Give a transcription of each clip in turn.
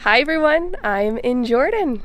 Hi everyone, I'm in Jordan.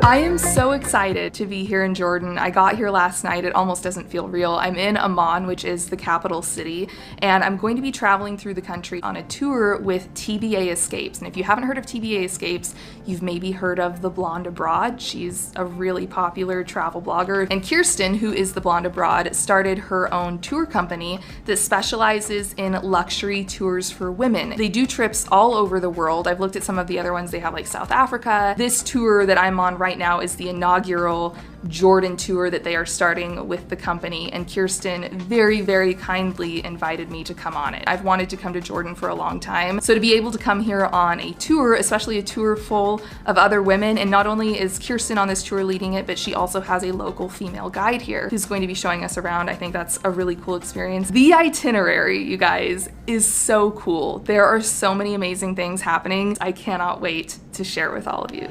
I am so excited to be here in Jordan. I got here last night. It almost doesn't feel real. I'm in Amman, which is the capital city, and I'm going to be traveling through the country on a tour with TBA Escapes. And if you haven't heard of TBA Escapes, you've maybe heard of The Blonde Abroad. She's a really popular travel blogger. And Kirsten, who is The Blonde Abroad, started her own tour company that specializes in luxury tours for women. They do trips all over the world. I've looked at some of the other ones. They have like South Africa. This tour that I'm on right now is the inaugural Jordan tour that they are starting with the company, and Kirsten very, very kindly invited me to come on it. I've wanted to come to Jordan for a long time, so to be able to come here on a tour, especially a tour full of other women, and not only is Kirsten on this tour leading it, but she also has a local female guide here who's going to be showing us around. I think that's a really cool experience. The itinerary, you guys, is so cool. There are so many amazing things happening. I cannot wait to share with all of you.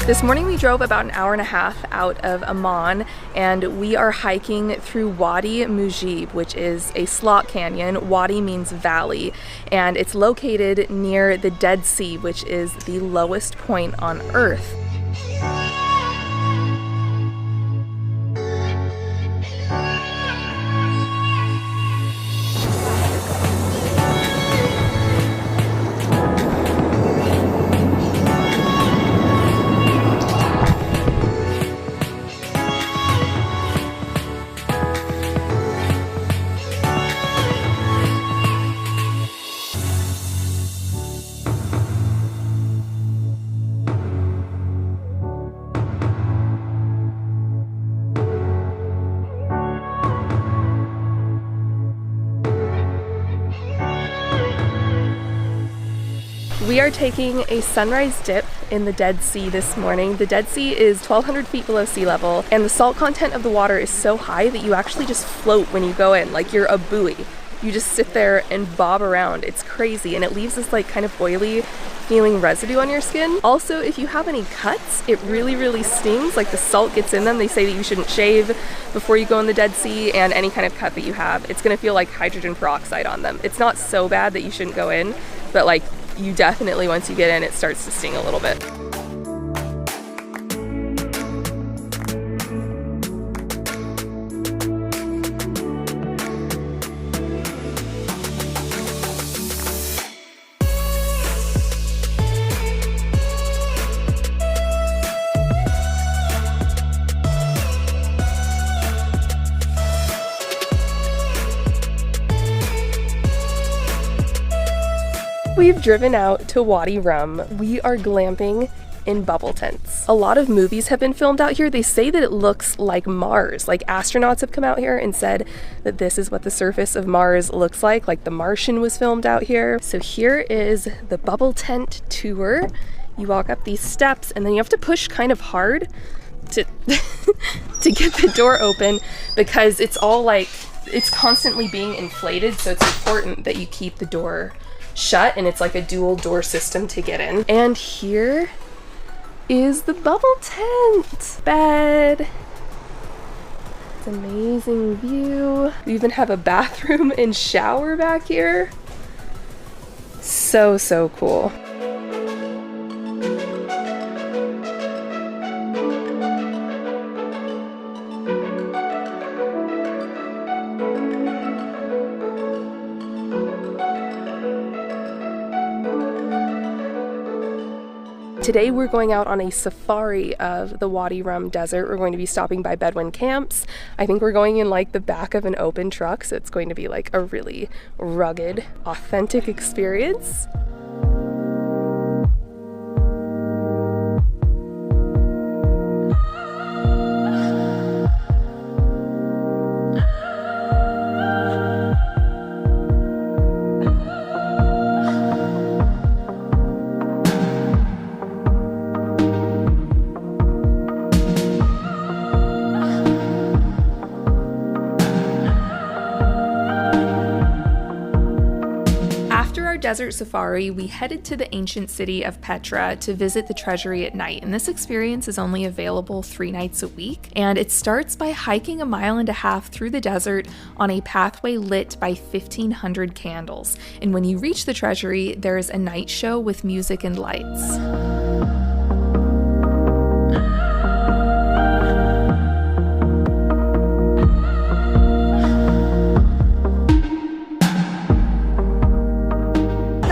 This morning we drove about an hour and a half out of Amman, and we are hiking through Wadi Mujib, which is a slot canyon. Wadi means valley, and it's located near the Dead Sea, which is the lowest point on Earth. We are taking a sunrise dip in the Dead Sea this morning. The Dead Sea is 1,200 feet below sea level, and the salt content of the water is so high that you actually just float when you go in, like you're a buoy. You just sit there and bob around. It's crazy, and it leaves this like kind of oily feeling residue on your skin. Also, if you have any cuts, it really, really stings. Like the salt gets in them. They say that you shouldn't shave before you go in the Dead Sea, and any kind of cut that you have, it's gonna feel like hydrogen peroxide on them. It's not so bad that you shouldn't go in, but like you definitely, once you get in, it starts to sting a little bit. We've driven out to Wadi Rum. We are glamping in bubble tents. A lot of movies have been filmed out here. They say that it looks like Mars. Like astronauts have come out here and said that this is what the surface of Mars looks like The Martian was filmed out here. So here is the bubble tent tour. You walk up these steps and then you have to push kind of hard to to get the door open, because it's all like, it's constantly being inflated, so it's important that you keep the door shut, and it's like a dual door system to get in. And here is the bubble tent bed. It's an amazing view. We even have a bathroom and shower back here. So cool. Today we're going out on a safari of the Wadi Rum Desert. We're going to be stopping by Bedouin camps. I think we're going in like the back of an open truck, so it's going to be like a really rugged, authentic experience. desert safari, we headed to the ancient city of Petra to visit the treasury at night, and this experience is only available 3 nights a week, and it starts by hiking a 1.5 miles through the desert on a pathway lit by 1,500 candles, and when you reach the treasury, there is a night show with music and lights.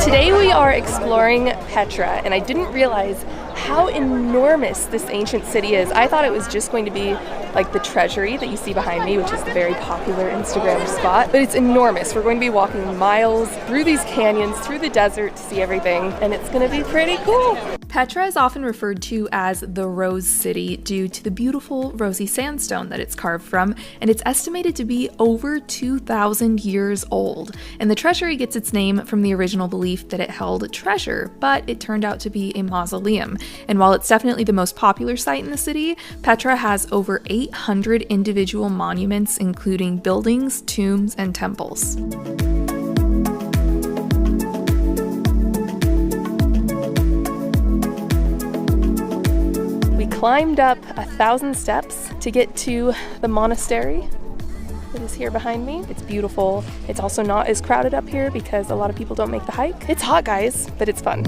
Today we are exploring Petra, and I didn't realize how enormous this ancient city is. I thought it was just going to be like the treasury that you see behind me, which is the very popular Instagram spot, but it's enormous. We're going to be walking miles through these canyons, through the desert to see everything, and it's going to be pretty cool. Petra is often referred to as the Rose City due to the beautiful rosy sandstone that it's carved from, and it's estimated to be over 2,000 years old. And the treasury gets its name from the original belief that it held treasure, but it turned out to be a mausoleum. And while it's definitely the most popular site in the city, Petra has over 800 individual monuments, including buildings, tombs, and temples. We climbed up 1,000 steps to get to the monastery that is here behind me. It's beautiful. It's also not as crowded up here because a lot of people don't make the hike. It's hot, guys, but it's fun.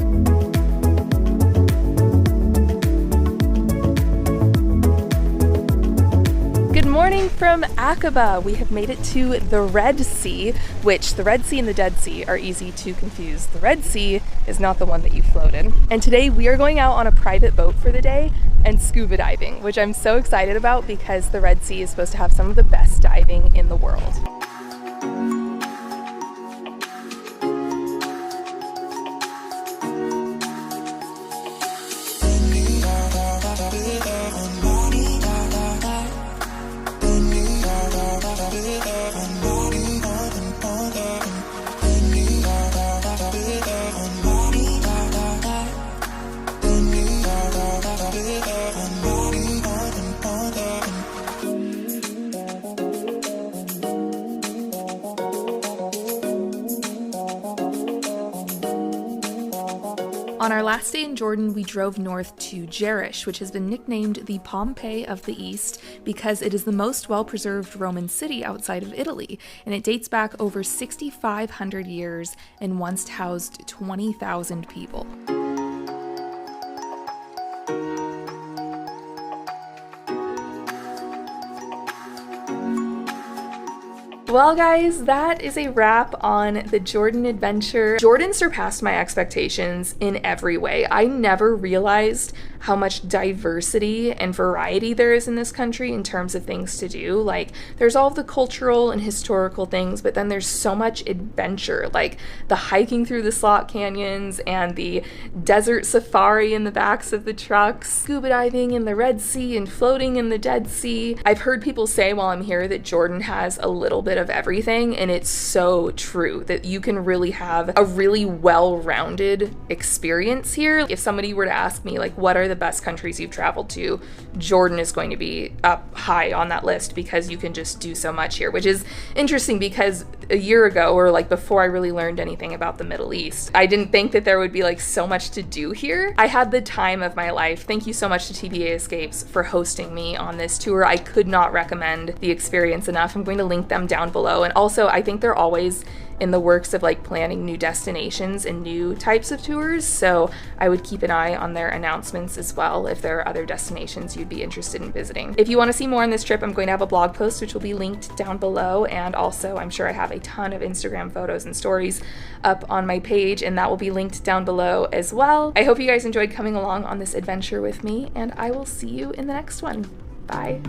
Good morning from Aqaba. We have made it to the Red Sea, which the Red Sea and the Dead Sea are easy to confuse. The Red Sea is not the one that you float in. And today we are going out on a private boat for the day and scuba diving, which I'm so excited about because the Red Sea is supposed to have some of the best diving in the world. On our last day in Jordan, we drove north to Jerish, which has been nicknamed the Pompeii of the East because it is the most well-preserved Roman city outside of Italy, and it dates back over 6,500 years and once housed 20,000 people. Well guys, that is a wrap on the Jordan adventure. Jordan surpassed my expectations in every way. I never realized how much diversity and variety there is in this country in terms of things to do. Like, there's all of the cultural and historical things, but then there's so much adventure, like the hiking through the slot canyons and the desert safari in the backs of the trucks, scuba diving in the Red Sea and floating in the Dead Sea. I've heard people say while I'm here that Jordan has a little bit of everything, and it's so true that you can really have a really well-rounded experience here. If somebody were to ask me, like, what are the best countries you've traveled to, Jordan is going to be up high on that list because you can just do so much here, which is interesting because a year ago, or like before I really learned anything about the Middle East, I didn't think that there would be like so much to do here. I had the time of my life. Thank you so much to TBA Escapes for hosting me on this tour. I could not recommend the experience enough. I'm going to link them down below. And also, I think they're always in the works of like planning new destinations and new types of tours, so I would keep an eye on their announcements as well if there are other destinations you'd be interested in visiting. If you want to see more on this trip, I'm going to have a blog post which will be linked down below, and also I'm sure I have a ton of Instagram photos and stories up on my page, and that will be linked down below as well. I hope you guys enjoyed coming along on this adventure with me, and I will see you in the next one. Bye.